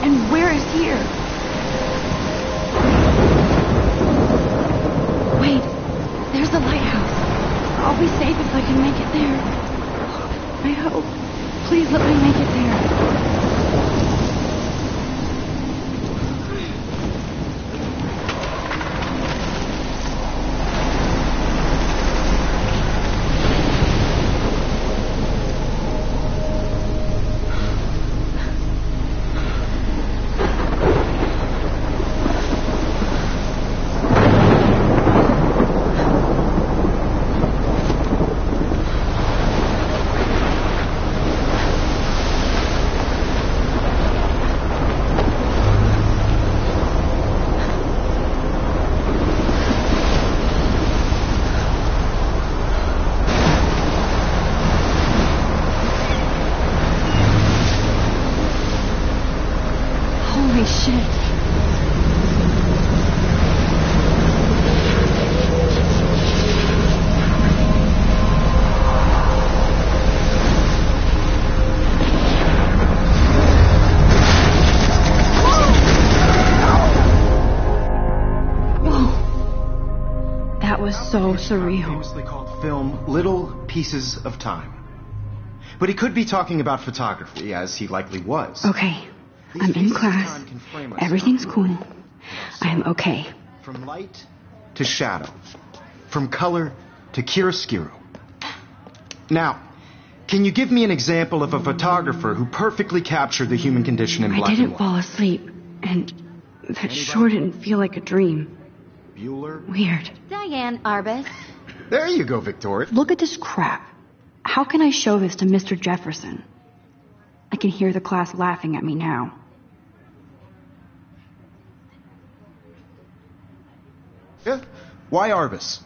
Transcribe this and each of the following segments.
And where is here? Wait, there's the lighthouse. I'll be safe if I can make it there. I hope. Please let me make it there. Holy shit. Whoa. That was so surreal. Famously called film Little Pieces of Time. But he could be talking about photography, as he likely was. Okay. I'm in class. Everything's cool. I'm okay. From light to shadow. From color to chiaroscuro. Now, can you give me an example of a photographer who perfectly captured the human condition in black and white? I didn't fall asleep, and that sure didn't feel like a dream. Bueller? Weird. Diane Arbus. There you go, Victoria. Look at this crap. How can I show this to Mr. Jefferson? I can hear the class laughing at me now. Yeah. Why Arbus?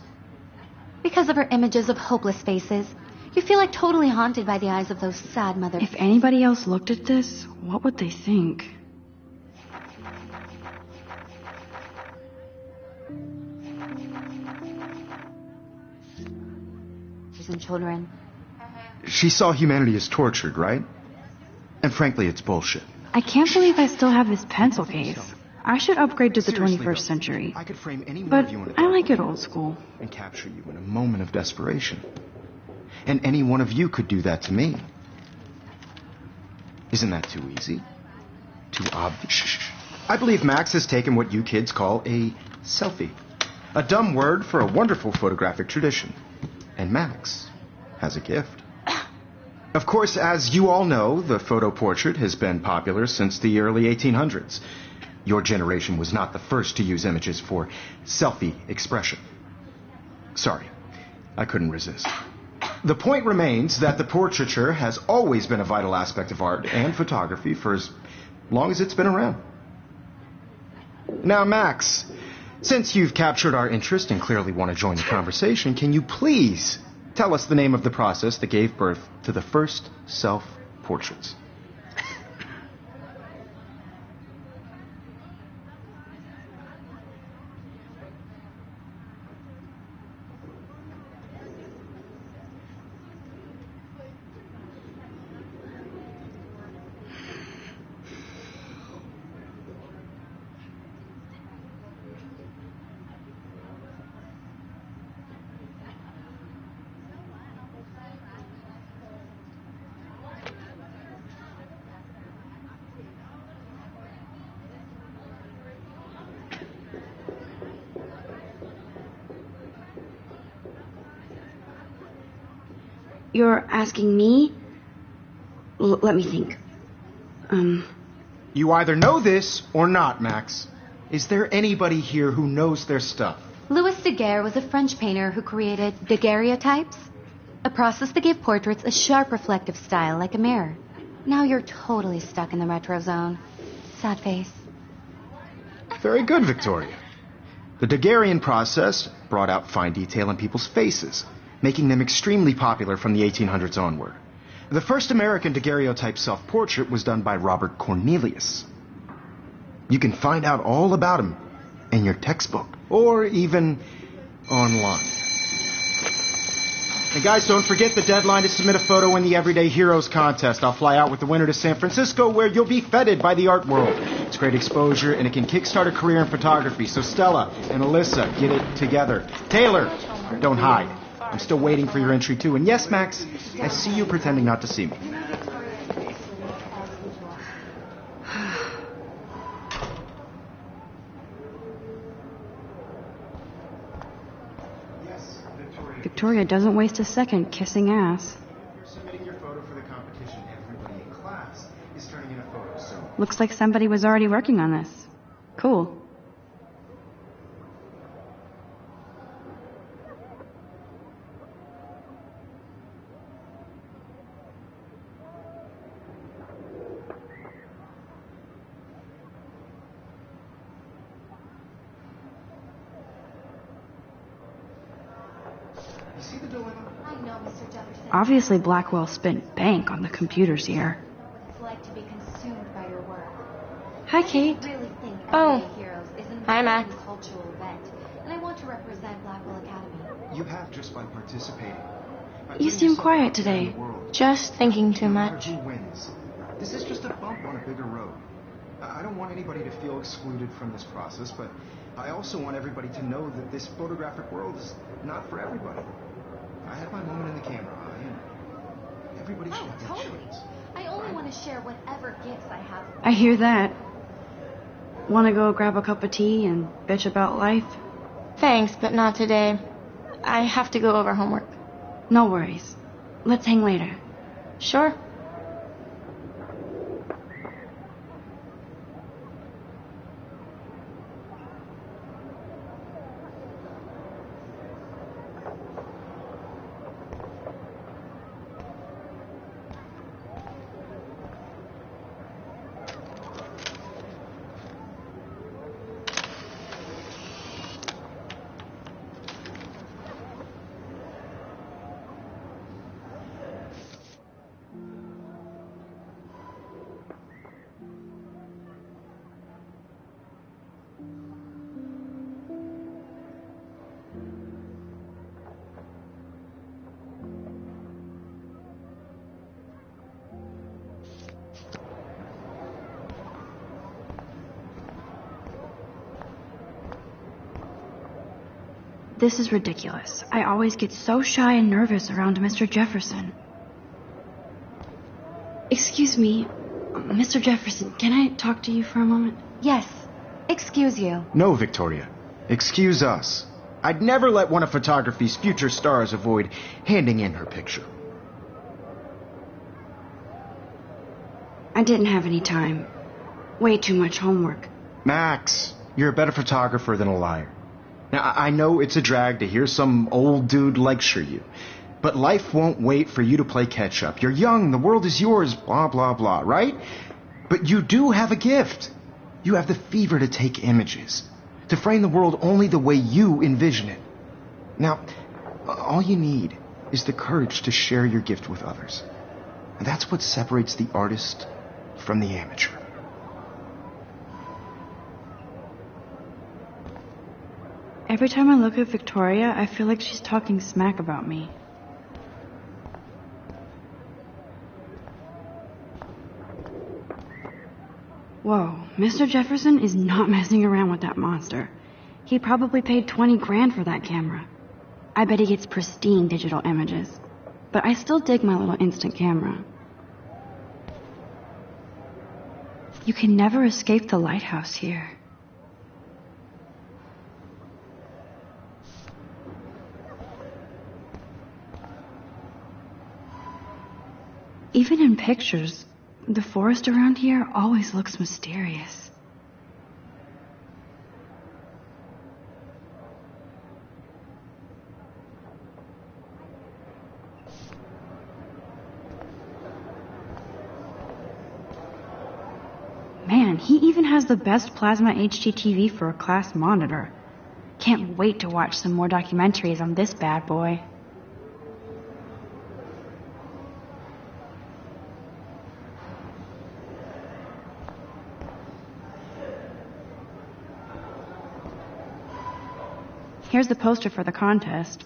Because of her images of hopeless faces. You feel like totally haunted by the eyes of those sad mothers. If anybody else looked at this, what would they think? And children. She saw humanity as tortured, right? And frankly, it's bullshit. I can't believe I still have this pencil case. I should upgrade to the Seriously, 21st though, century. I could frame any one But of you in a I like it old school. and capture you in a moment of desperation. And any one of you could do that to me. Isn't that too easy? Too obvious? Shh. I believe Max has taken what you kids call a selfie. A dumb word for a wonderful photographic tradition. And Max has a gift. Of course, as you all know, the photo portrait has been popular since the early 1800s. Your generation was not the first to use images for selfie expression. Sorry, I couldn't resist. The point remains that the portraiture has always been a vital aspect of art and photography for as long as it's been around. Now, Max, since you've captured our interest and clearly want to join the conversation, can you please tell us the name of the process that gave birth to the first self-portraits? You're asking me? Let me think. You either know this or not, Max. Is there anybody here who knows their stuff? Louis Daguerre was a French painter who created daguerreotypes, a process that gave portraits a sharp reflective style like a mirror. Now you're totally stuck in the retro zone. Sad face. Very good, Victoria. The Daguerrean process brought out fine detail in people's faces, making them extremely popular from the 1800s onward. The first American daguerreotype self-portrait was done by Robert Cornelius. You can find out all about him in your textbook, or even online. And guys, don't forget the deadline to submit a photo in the Everyday Heroes contest. I'll fly out with the winner to San Francisco, where you'll be feted by the art world. It's great exposure, and it can kickstart a career in photography. So Stella and Alyssa, get it together. Taylor, don't hide. I'm still waiting for your entry, too. And yes, Max, I see you pretending not to see me. Victoria doesn't waste a second kissing ass. If you're submitting your photo for the competition, everybody in class is turning in a photo, so... Looks like somebody was already working on this. Cool. See the dilemma? I know, Mr. Jefferson. Obviously, Blackwell spent bank on the computers here. What it's like to be consumed by your work. Hi, Kate. I really think Oh. Everyday Heroes is an Hi, Max. important cultural event, and I want to represent Blackwell Academy. You have just by participating. By You putting seem yourself quiet out there in today. the world. Just thinking too No matter much. who wins. This is just a bump on a bigger road. I don't want anybody to feel excluded from this process, but I also want everybody to know that this photographic world is not for everybody. I had my moment in the camera eye, and everybody should have that Totally. chance. I only want to share whatever gifts I have. I hear that. Want to go grab a cup of tea and bitch about life? Thanks, but not today. I have to go over homework. No worries. Let's hang later. Sure. This is ridiculous. I always get so shy and nervous around Mr. Jefferson. Excuse me, Mr. Jefferson, can I talk to you for a moment? Yes. Excuse you. No, Victoria. Excuse us. I'd never let one of photography's future stars avoid handing in her picture. I didn't have any time. Way too much homework. Max, you're a better photographer than a liar. Now, I know it's a drag to hear some old dude lecture you, but life won't wait for you to play catch-up. You're young, the world is yours, blah, blah, blah, right? But you do have a gift. You have the fever to take images, to frame the world only the way you envision it. Now, all you need is the courage to share your gift with others. And that's what separates the artist from the amateur. Every time I look at Victoria, I feel like she's talking smack about me. Whoa, Mr. Jefferson is not messing around with that monster. He probably paid 20 grand for that camera. I bet he gets pristine digital images. But I still dig my little instant camera. You can never escape the lighthouse here. Even in pictures, the forest around here always looks mysterious. Man, he even has the best plasma HDTV for a class monitor. Can't wait to watch some more documentaries on this bad boy. Here's the poster for the contest.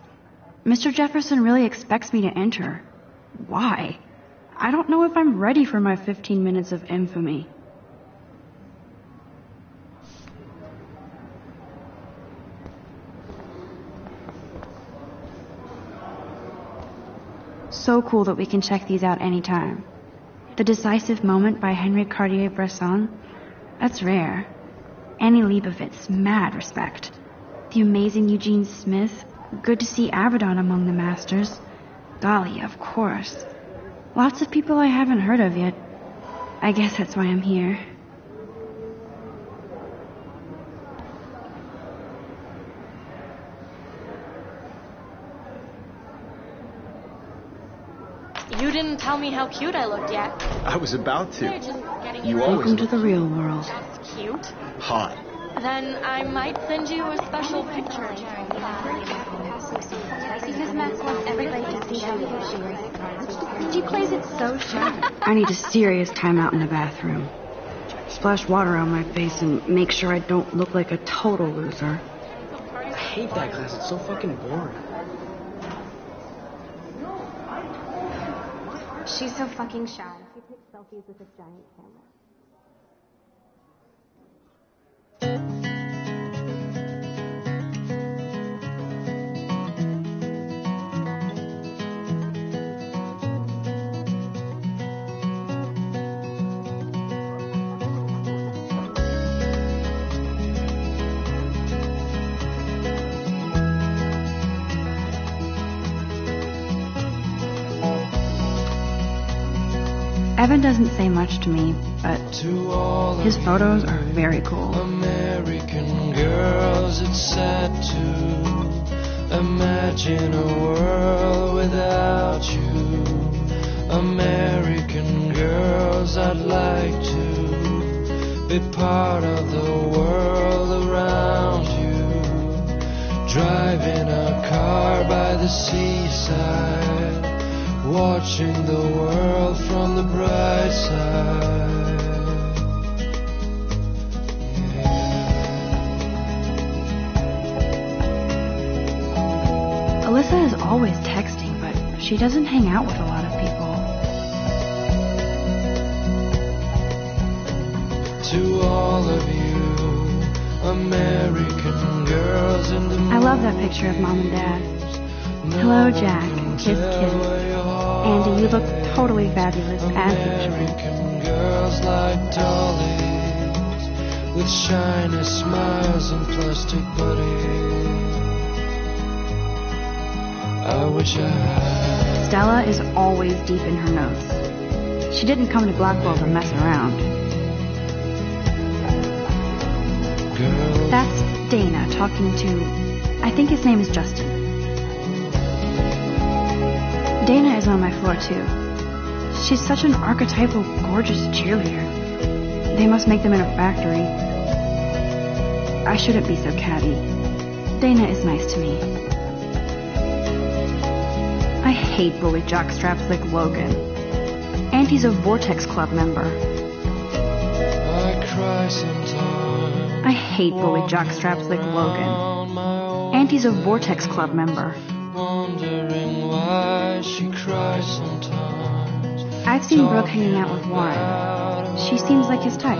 Mr. Jefferson really expects me to enter. Why? I don't know if I'm ready for my 15 minutes of infamy. So cool that we can check these out anytime. The Decisive Moment by Henry Cartier-Bresson, that's rare. Annie Leibovitz, mad respect. The Amazing Eugene Smith, good to see Abaddon among the masters. Golly, of course. Lots of people I haven't heard of yet. I guess that's why I'm here. You didn't tell me how cute I looked yet. I was about to. They're just getting You you always Welcome to the real world. That's cute. Hot. Then I might send you a special picture. Because Max wants everybody to see how she plays it so shy. I need a serious timeout in the bathroom. Splash water on my face and make sure I don't look like a total loser. I hate that class. It's so fucking boring. She's so fucking shy. She takes selfies with a giant camera. Evan doesn't say much to me, but his photos are very cool. American girls, it's sad to imagine a world without you. American girls, I'd like to be part of the world around you. Driving a car by the seaside, watching the world from the bright side. Alyssa is always texting, but she doesn't hang out with a lot of people. To all of you, American girls in the I love that picture of Mom and Dad. Hello, Jack. Kiss, kiss. Andy, you look totally fabulous as usual. American girls like dollies with shiny smiles and plastic bodies. I wish I had. Stella is always deep in her notes. She didn't come to Blackwell to mess around. Girls. That's Dana talking to, I think his name is Justin. Dana is on my floor too. She's such an archetypal, gorgeous cheerleader. They must make them in a factory. I shouldn't be so catty. Dana is nice to me. I hate bully jockstraps like Logan. And he's a Vortex Club member. I cry sometimes. I hate bully jockstraps like Logan. And he's a Vortex Club member. Wondering why she cries sometimes. I've seen Brooke hanging out with Warren. She seems like his type.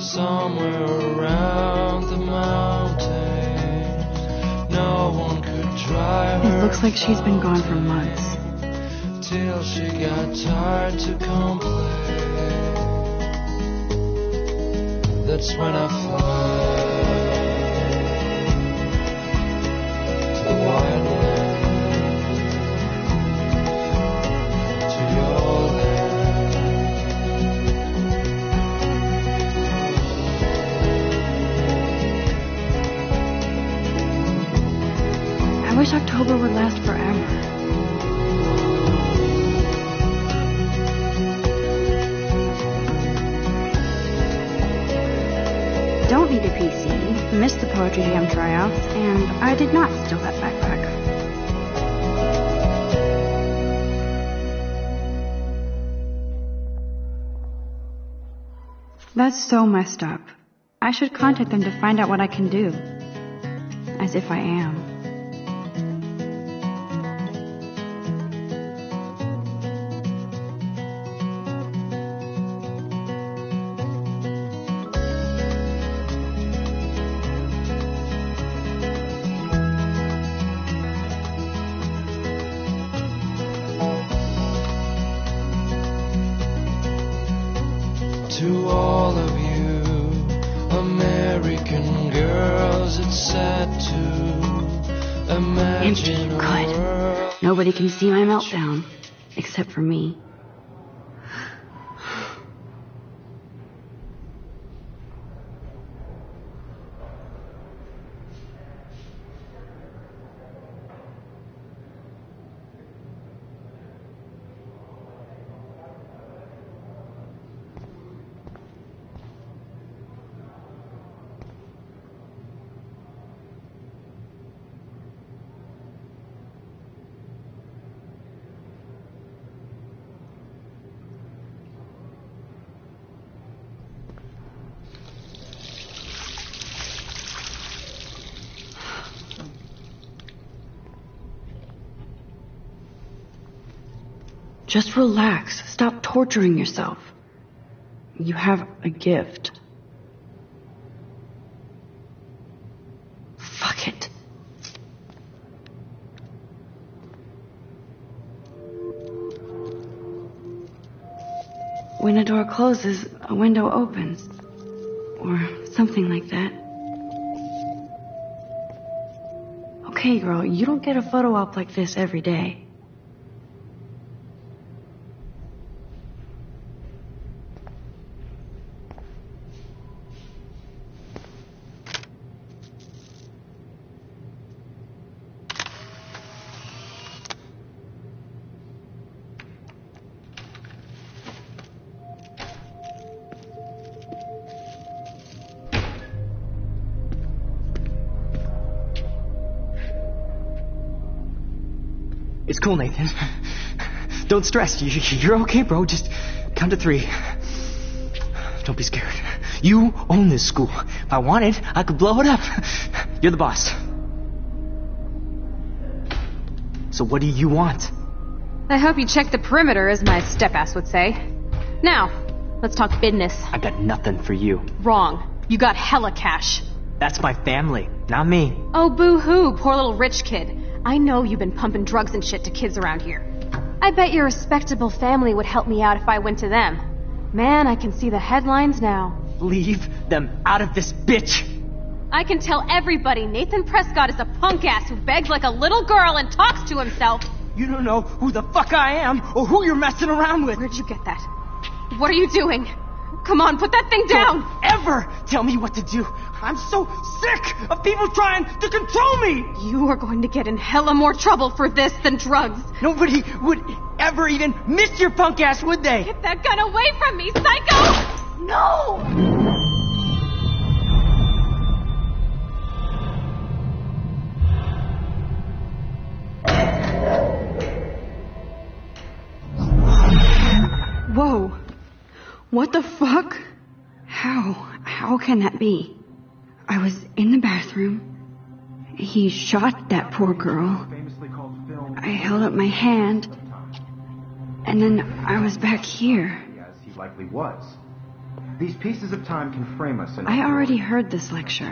Somewhere around the mountains, no one could drive her. It looks like she's been gone for months. Till she got tired to complain. That's when I fly to the wildland, to your land. I wish October would last forever. Don't need a PC, missed the Poetry Jam tryouts, and I did not steal that backpack. That's so messed up. I should contact them to find out what I can do. As if I am. to all of you American girls. It's sad to imagine a Good. world. Nobody can see my meltdown, except for me. Just relax. Stop torturing yourself. You have a gift. Fuck it. When a door closes, a window opens. Or something like that. Okay, girl, you don't get a photo op like this every day. It's cool, Nathan. Don't stress. You're okay, bro. Just count to 3. Don't be scared. You own this school. If I wanted, I could blow it up. You're the boss. So what do you want? I hope you check the perimeter, as my step-ass would say. Now, let's talk business. I got nothing for you. Wrong. You got hella cash. That's my family, not me. Oh, boo-hoo, poor little rich kid. I know you've been pumping drugs and shit to kids around here. I bet your respectable family would help me out if I went to them. Man, I can see the headlines now. Leave them out of this, bitch! I can tell everybody Nathan Prescott is a punk ass who begs like a little girl and talks to himself. You don't know who the fuck I am or who you're messing around with. Where'd you get that? What are you doing? Come on, put that thing down! Don't ever tell me what to do. I'm so sick of people trying to control me! You are going to get in hella more trouble for this than drugs. Nobody would ever even miss your punk ass, would they? Get that gun away from me, psycho! No! Whoa. What the fuck? How can that be? I was in the bathroom. He shot that poor girl. I held up my hand. And then I was back here. As he likely was. These pieces of time can frame us in... I already heard this lecture.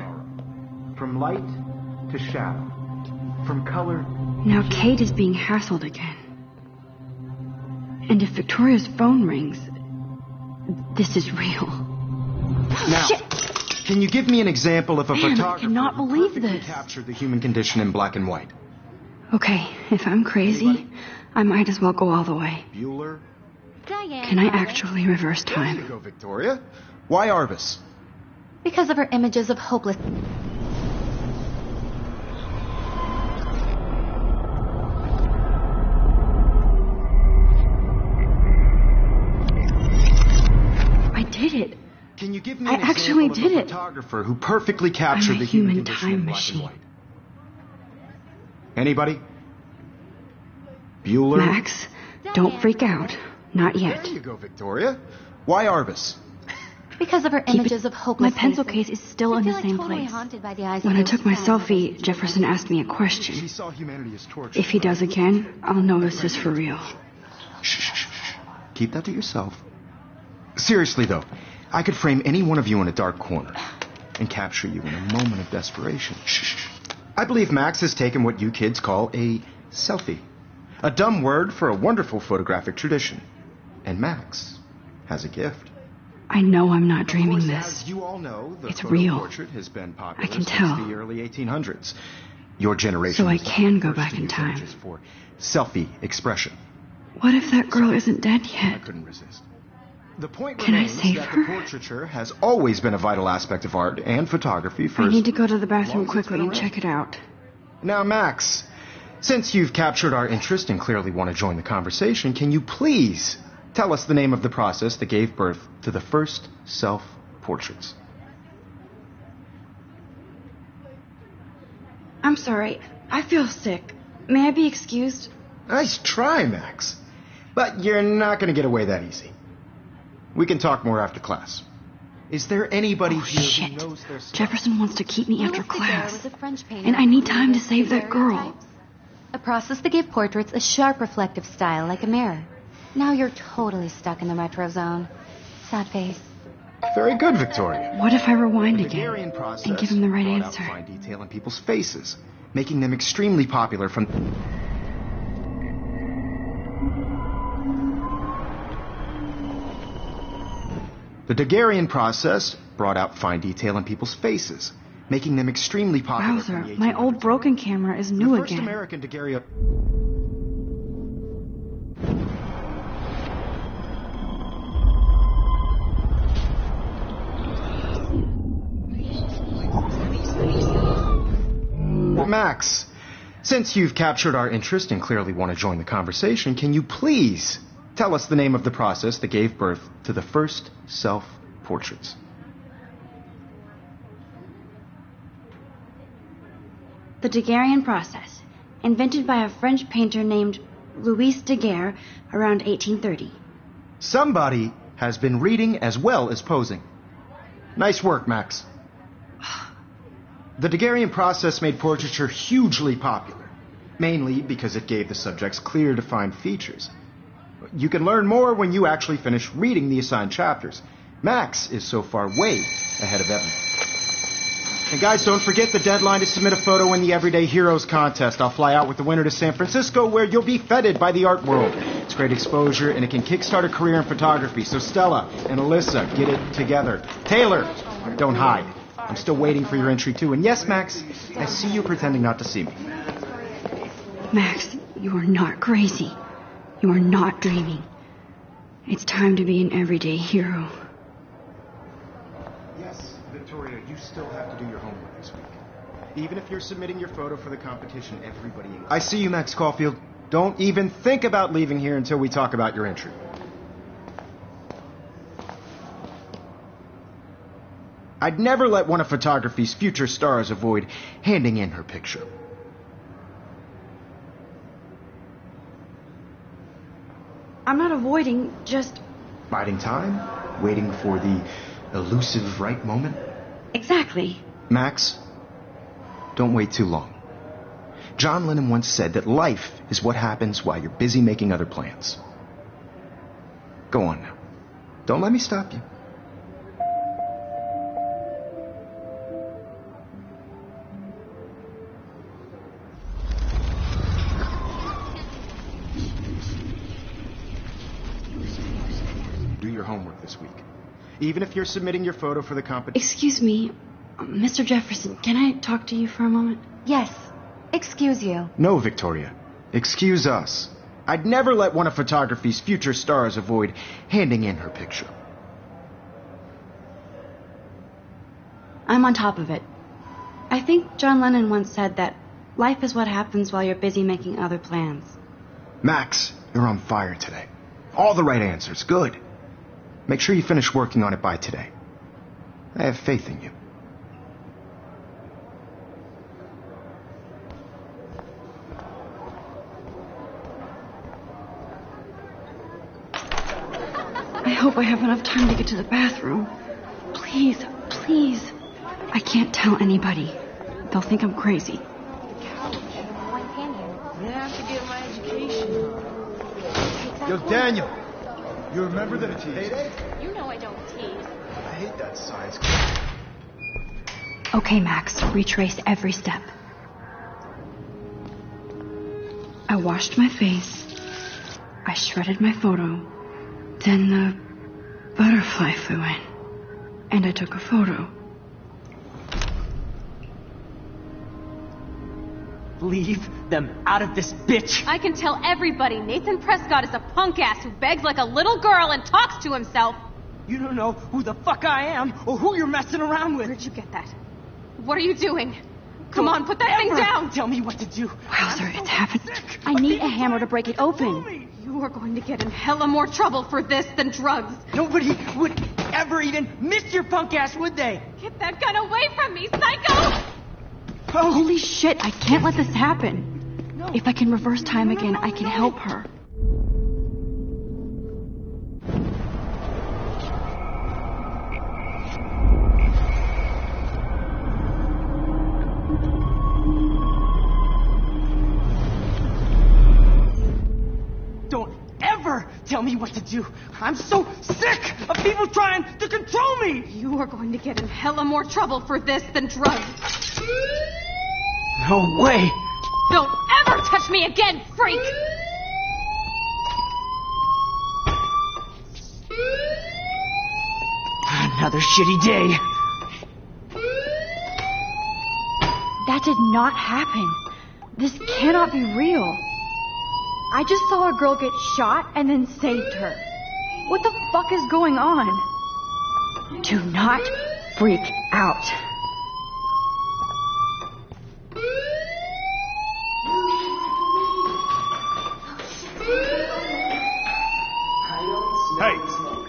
From light to shadow. From color... Now Kate is being hassled again. And if Victoria's phone rings, this is real. Now, Shit. Can you give me an example of a Man, I photographer cannot who believe perfectly this. captured the human condition in black and white? Okay, if I'm crazy, I might as well go all the way. Bueller? Diane. Can I darling. actually reverse There you time? go, Victoria. Why Arvis? Because of her images of hopeless... I did it. Can you give me I an actually example did of a it. photographer who perfectly captured I'm a the human human condition time in black machine. and white? Anybody? Bueller? Max, don't freak out. Not yet. There you go, Victoria. Why Arvis? Because of her Keep images it- of hopeless My pencil faces. case is still I in the feel like same totally place. haunted by the eyes When of I those took my sad selfie, Jefferson asked me a question. She saw humanity as torture. If he does again, I'll know this is for real. Shh, shh, shh, shh. Keep that to yourself. Seriously, though, I could frame any one of you in a dark corner and capture you in a moment of desperation. Shh, shh, shh. I believe Max has taken what you kids call a selfie. A dumb word for a wonderful photographic tradition. And Max has a gift. I know I'm not dreaming Of course, this. as you all know, the It's photo real. portrait has been popular I can since tell. the early 1800s. Your generation So I was not can the go first back to in use time. images for selfie expression. What if that girl isn't dead I yet? couldn't resist. The point Can I remains save that her? the portraiture has always been a vital aspect of art and photography for I as need to go to the long bathroom as it's quickly been and around. check it out. Now, Max, since you've captured our interest and clearly want to join the conversation, can you please tell us the name of the process that gave birth to the first self-portraits? I'm sorry. I feel sick. May I be excused? Nice try, Max. But you're not going to get away that easy. We can talk more after class. Is there anybody Oh, here shit. who knows their stuff? Jefferson wants to keep me after Louis Daguerre class. was a French painter And I who need time to created save that girl. daguerreotypes, a process that gave portraits a sharp reflective style like a mirror. Now you're totally stuck in the retro zone. Sad face. Very good, Victoria. What if I rewind The again Daguerrean process and give him the right brought answer? out fine detail in people's faces, making them extremely popular from... The Daguerrean process brought out fine detail in people's faces, making them extremely popular from Wowzer, the my old 1800s. broken camera is The new first again. American daguerreotype... Max, since you've captured our interest and clearly want to join the conversation, can you please tell us the name of the process that gave birth to the first self-portraits? The Daguerrean process, invented by a French painter named Louis Daguerre around 1830. Somebody has been reading as well as posing. Nice work, Max. The Daguerrean process made portraiture hugely popular, mainly because it gave the subjects clear, defined features. You can learn more when you actually finish reading the assigned chapters. Max is so far way ahead of Evan. And guys, don't forget the deadline to submit a photo in the Everyday Heroes contest. I'll fly out with the winner to San Francisco, where you'll be feted by the art world. It's great exposure, and it can kickstart a career in photography. So Stella and Alyssa, get it together. Taylor, don't hide. I'm still waiting for your entry, too. And yes, Max, I see you pretending not to see me. Max, you are not crazy. You are not dreaming. It's time to be an everyday hero. Yes, Victoria, you still have to do your homework this week. Even if you're submitting your photo for the competition, everybody... I see you, Max Caulfield. Don't even think about leaving here until we talk about your entry. I'd never let one of photography's future stars avoid handing in her picture. I'm not avoiding, just... Biding time, waiting for the elusive right moment. Exactly. Max, don't wait too long. John Lennon once said that life is what happens while you're busy making other plans. Go on now. Don't let me stop you. Do your homework this week. Even if you're submitting your photo for the competition. Excuse me, Mr. Jefferson, can I talk to you for a moment? Yes. Excuse you. No, Victoria. Excuse us. I'd never let one of photography's future stars avoid handing in her picture. I'm on top of it. I think John Lennon once said that life is what happens while you're busy making other plans. Max, you're on fire today. All the right answers. Good. Make sure you finish working on it by today. I have faith in you. I hope I have enough time to get to the bathroom. Please, please. I can't tell anybody. They'll think I'm crazy. You have to get my education. Yo, Daniel, you remember that it's payday? You know I don't tease. I hate that science class. Okay, Max, retrace every step. I washed my face. I shredded my photo. Then the butterfly flew in, and I took a photo. Leave them out of this, bitch! I can tell everybody Nathan Prescott is a punk ass who begs like a little girl and talks to himself. You don't know who the fuck I am or who you're messing around with. Where'd you get that? What are you doing? Come on, put that thing down! Tell me what to do. Wowzer, it's happened. I need a hammer to break it open. You are going to get in hella more trouble for this than drugs. Nobody would ever even miss your punk ass, would they? Get that gun away from me, psycho! Oh. Holy shit, I can't let this happen. No. If I can reverse time again, I can help her. Don't ever tell me what to do. I'm so sick of people trying to control me. You are going to get in hella more trouble for this than drugs. No way. Don't ever touch me again, freak! Another shitty day. That did not happen. This cannot be real. I just saw a girl get shot and then saved her. What the fuck is going on? Do not freak out. Hey,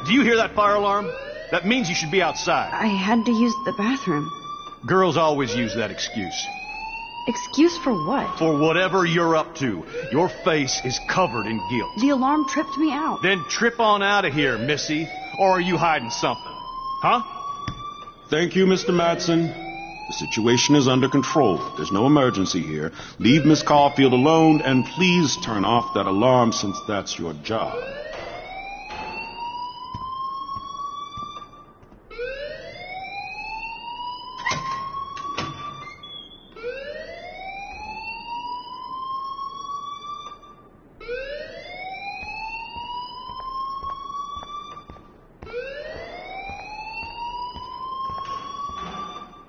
do you hear that fire alarm? That means you should be outside. I had to use the bathroom. Girls always use that excuse. Excuse for what? For whatever you're up to. Your face is covered in guilt. The alarm tripped me out. Then trip on out of here, Missy. Or are you hiding something? Huh? Thank you, Mr. Madsen. The situation is under control. There's no emergency here. Leave Miss Caulfield alone, and please turn off that alarm since that's your job.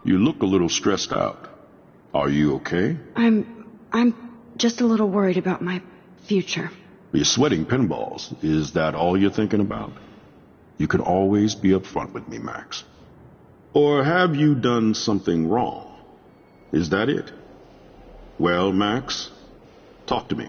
You look a little stressed out. Are you okay? I'm just a little worried about my future. You're sweating pinballs. Is that all you're thinking about? You can always be upfront with me, Max. Or have you done something wrong? Is that it? Well, Max, talk to me.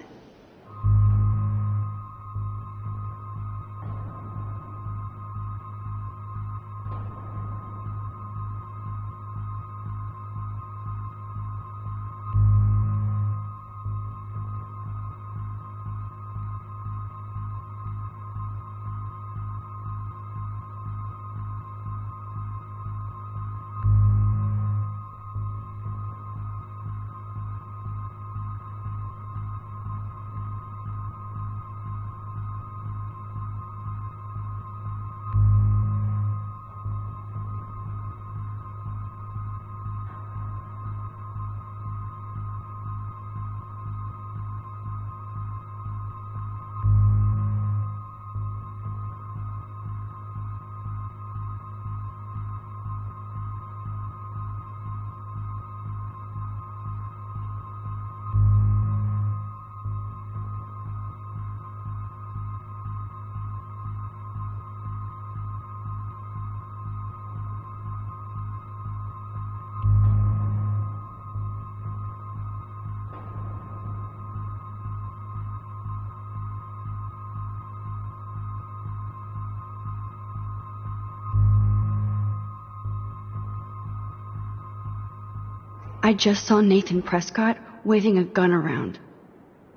I just saw Nathan Prescott waving a gun around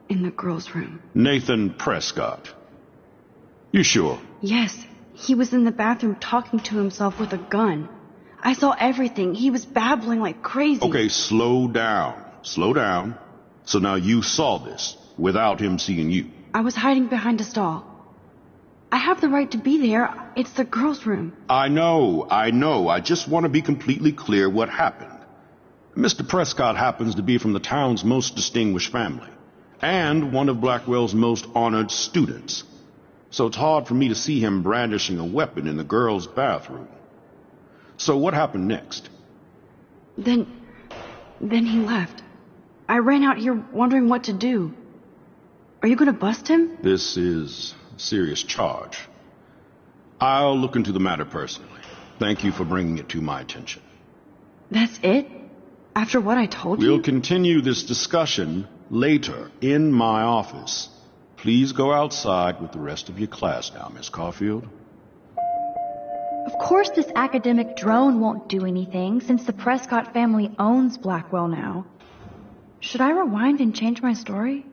in the girls' room. Nathan Prescott. You sure? Yes, he was in the bathroom talking to himself with a gun. I saw everything. He was babbling like crazy. Okay, slow down. Slow down. So now you saw this without him seeing you. I was hiding behind a stall. I have the right to be there. It's the girls' room. I know. I just want to be completely clear what happened. Mr. Prescott happens to be from the town's most distinguished family, and one of Blackwell's most honored students. so it's hard for me to see him brandishing a weapon in the girls' bathroom. So what happened next? Then he left. I ran out here wondering what to do. Are you gonna bust him? This is a serious charge. I'll look into the matter personally. Thank you for bringing it to my attention. That's it? After what I told you? We'll continue this discussion later in my office. Please go outside with the rest of your class now, Miss Caulfield. Of course this academic drone won't do anything since the Prescott family owns Blackwell now. Should I rewind and change my story?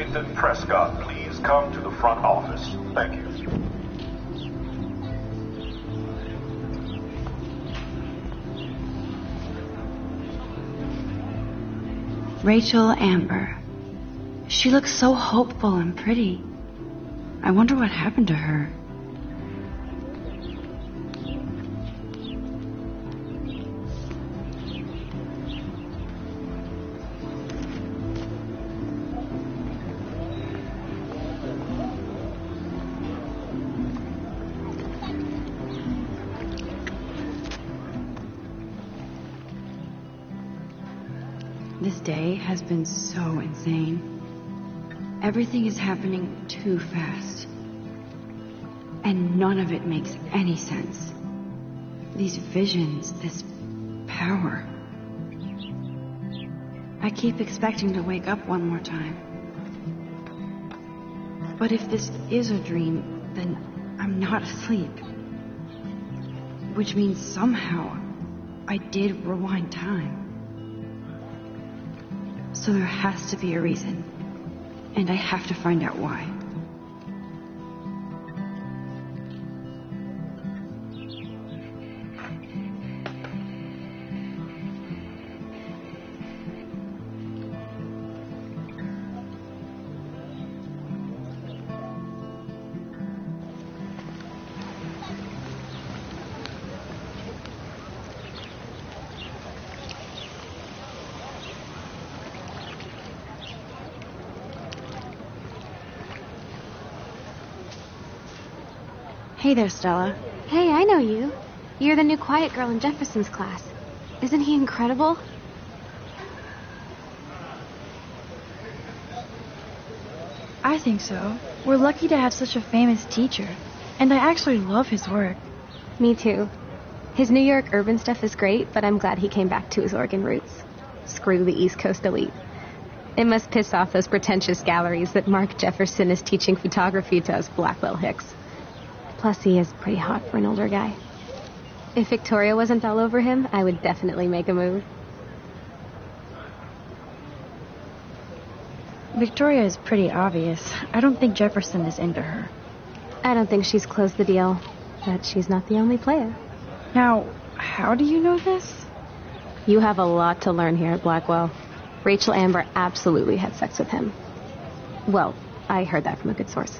Nathan Prescott please come to the front office? Thank you. Rachel Amber. She looks so hopeful and pretty. I wonder what happened to her. This day has been so insane. Everything is happening too fast. And none of it makes any sense. These visions, this power. I keep expecting to wake up one more time. But if this is a dream, then I'm not asleep. Which means somehow I did rewind time. So there has to be a reason. And I have to find out why. Hey there, Stella. Hey, I know you. You're the new quiet girl in Jefferson's class. Isn't he incredible? I think so. We're lucky to have such a famous teacher. And I actually love his work. Me too. His New York urban stuff is great, but I'm glad he came back to his Oregon roots. Screw the East Coast elite. It must piss off those pretentious galleries that Mark Jefferson is teaching photography to us Blackwell Hicks. Plus, he is pretty hot for an older guy. If Victoria wasn't all over him, I would definitely make a move. Victoria is pretty obvious. I don't think Jefferson is into her. I don't think she's closed the deal, but she's not the only player. Now, how do you know this? You have a lot to learn here at Blackwell. Rachel Amber absolutely had sex with him. Well, I heard that from a good source.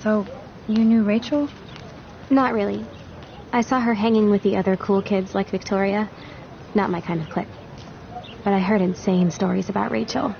So, you knew Rachel? Not really. I saw her hanging with the other cool kids like Victoria. Not my kind of clique. But I heard insane stories about Rachel.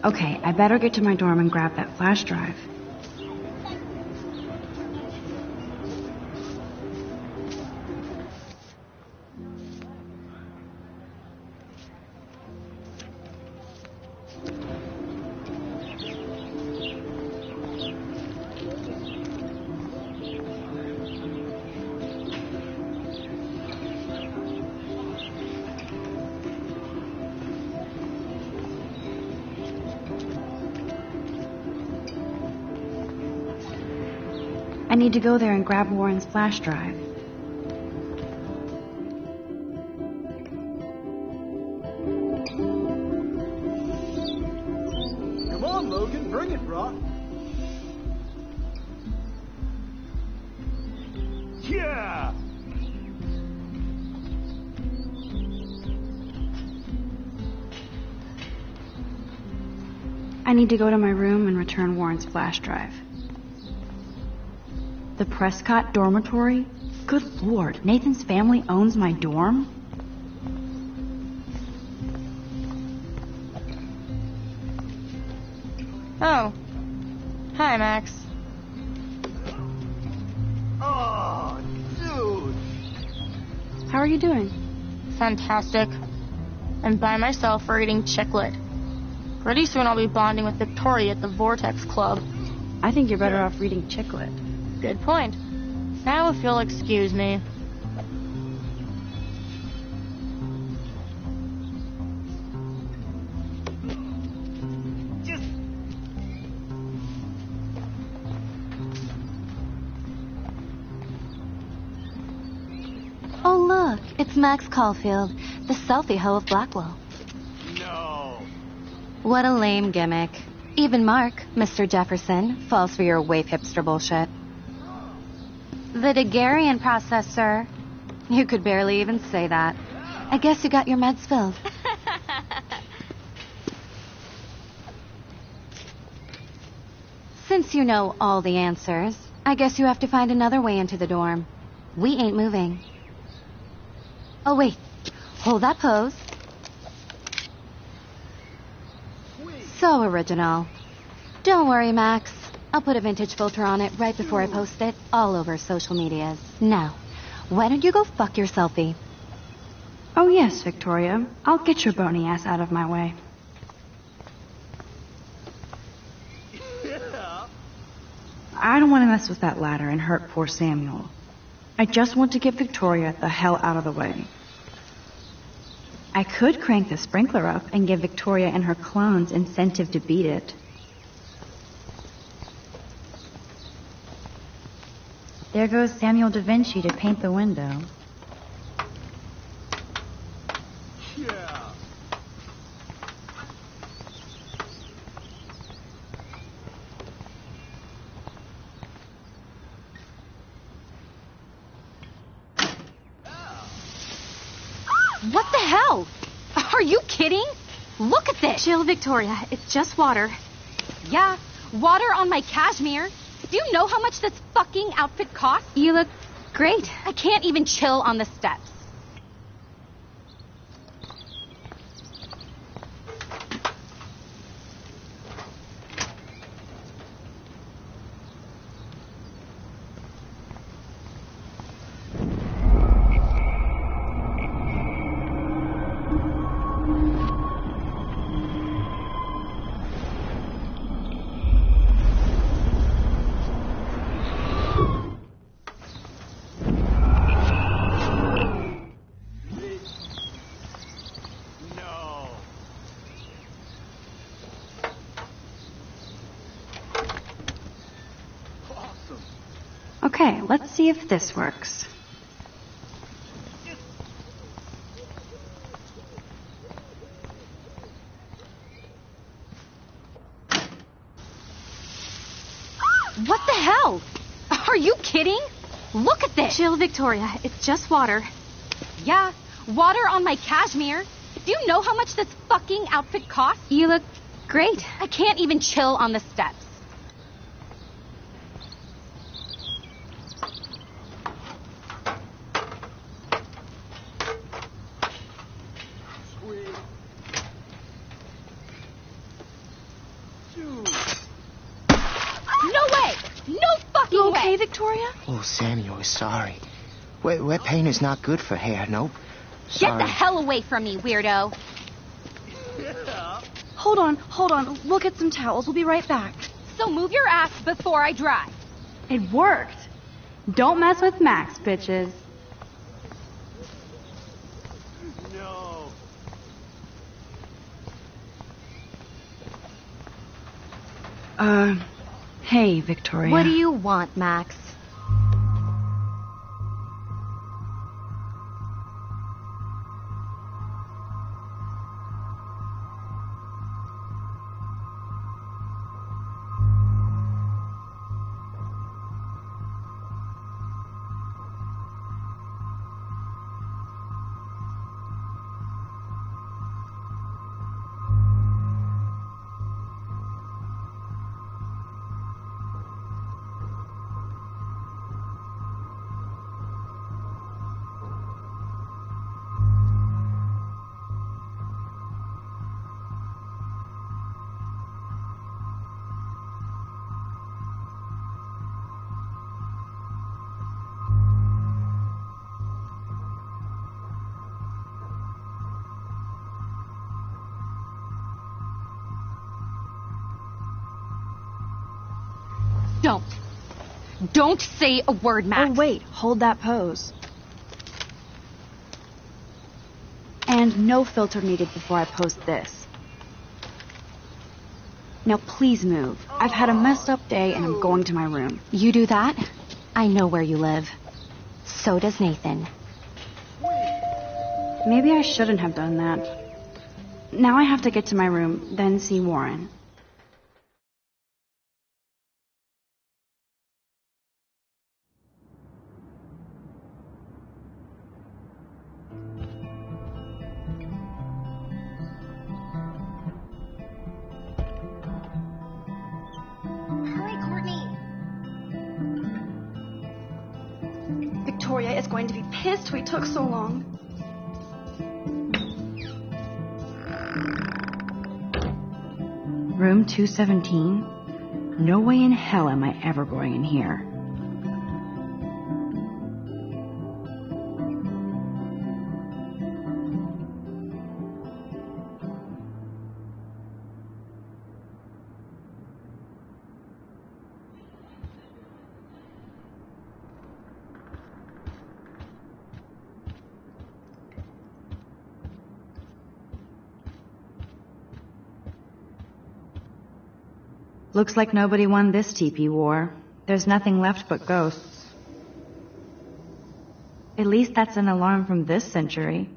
Okay, I better get to my dorm and grab that flash drive. I need to go there and grab Warren's flash drive. Come on, Logan, bring it, bro. Yeah! I need to go to my room and return Warren's flash drive. The Prescott dormitory? Good lord, Nathan's family owns my dorm? Oh. Hi, Max. Oh, dude. How are you doing? Fantastic. and by myself or eating chiclet. Pretty soon I'll be bonding with Victoria at the Vortex Club. I think you're better off reading chiclet. Good point. Now if you'll excuse me. Oh, look, it's Max Caulfield, the selfie hoe of Blackwell. No. What a lame gimmick. Even Mark, Mr. Jefferson, falls for your waif hipster bullshit. The Daguerrean process, sir. You could barely even say that. I guess you got your meds filled. Since you know all the answers, I guess you have to find another way into the dorm. We ain't moving. Oh, wait. Hold that pose. So original. Don't worry, Max. I'll put a vintage filter on it right before I post it all over social medias. Now, why don't you go fuck your selfie? Oh, yes, Victoria. I'll get your bony ass out of my way. I don't want to mess with that ladder and hurt poor Samuel. I just want to get Victoria the hell out of the way. I could crank the sprinkler up and give Victoria and her clones incentive to beat it. There goes Samuel da Vinci to paint the window. Yeah. What the hell? Are you kidding? Look at this. Chill, Victoria. It's just water. Yeah, water on my cashmere. Do you know how much this fucking outfit costs? You look great. I can't even chill on the steps. Okay, let's see if this works. What the hell? Are you kidding? Look at this. Chill, Victoria. It's just water. Yeah, water on my cashmere. Do you know how much this fucking outfit costs? You look great. I can't even chill on the steps. Victoria? Oh, Samuel, sorry. Wet paint is not good for hair, nope. Sorry. Get the hell away from me, weirdo. Hold on. We'll get some towels. We'll be right back. So move your ass before I dry. It worked. Don't mess with Max, bitches. No. Hey, Victoria. What do you want, Max? Don't. Don't say a word, Max. Oh, wait. Hold that pose. And no filter needed before I post this. Now please move. I've had a messed up day and I'm going to my room. You do that? I know where you live. So does Nathan. Maybe I shouldn't have done that. Now I have to get to my room, then see Warren. Victoria is going to be pissed we took so long. Room 217? No way in hell am I ever going in here. Looks like nobody won this TP war. There's nothing left but ghosts. At least that's an alarm from this century.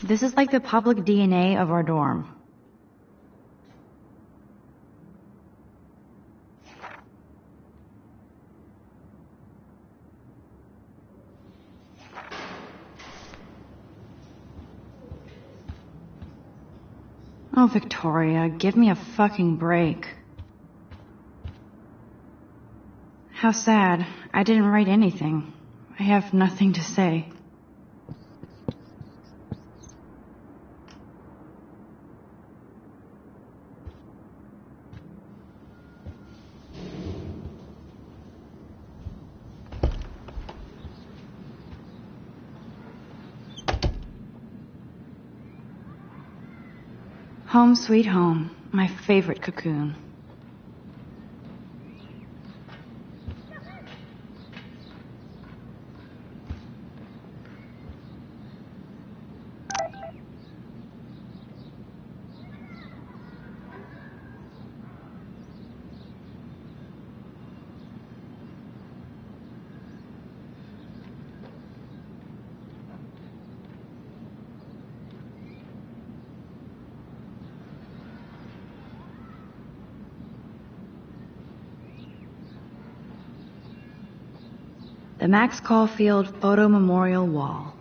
This is like the public DNA of our dorm. Oh, Victoria, give me a fucking break. How sad. I didn't write anything. I have nothing to say. Home sweet home, my favorite cocoon. The Max Caulfield Photo Memorial Wall.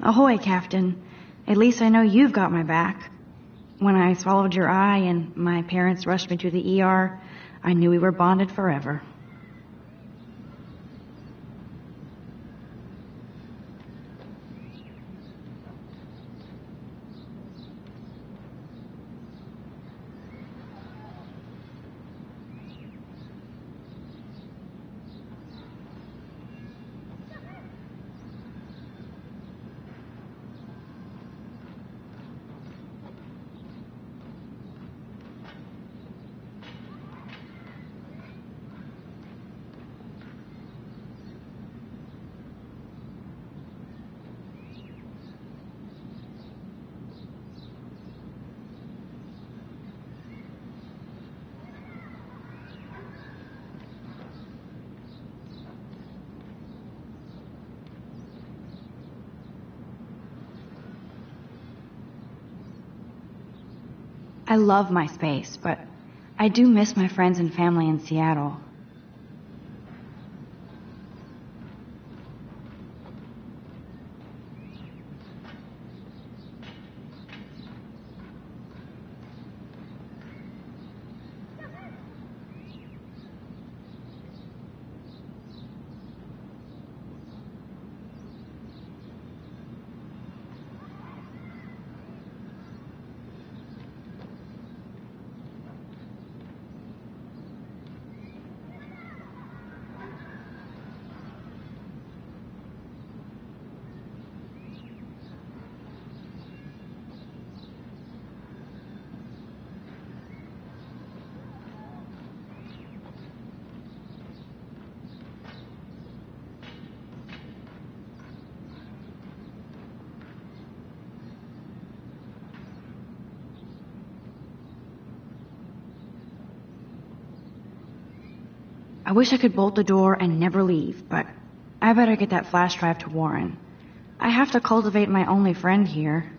Ahoy, Captain. At least I know you've got my back. When I swallowed your eye and my parents rushed me to the ER, I knew we were bonded forever. I love my space, but I do miss my friends and family in Seattle. I wish I could bolt the door and never leave, but I better get that flash drive to Warren. I have to cultivate my only friend here.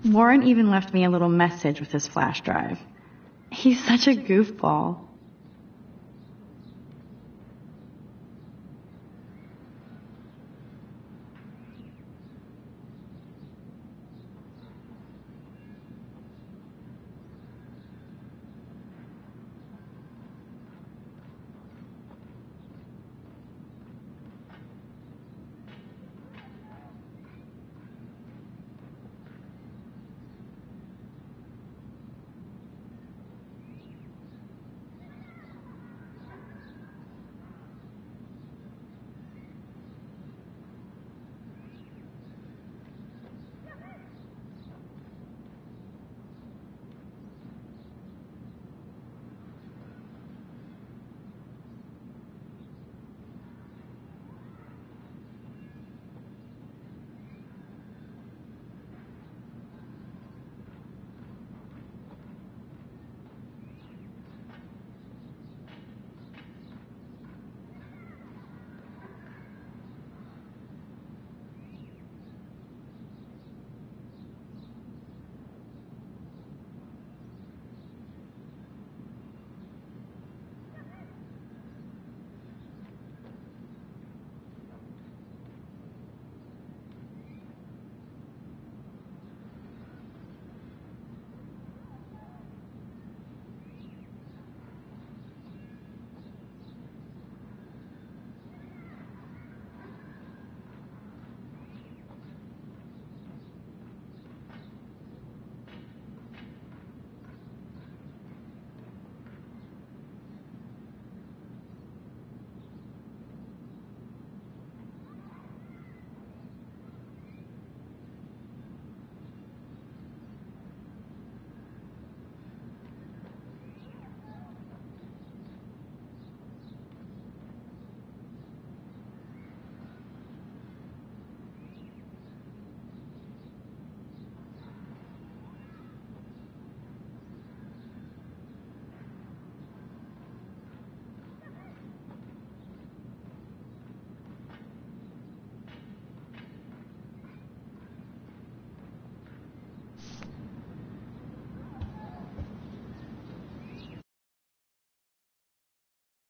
Warren even left me a little message with his flash drive. He's such a goofball.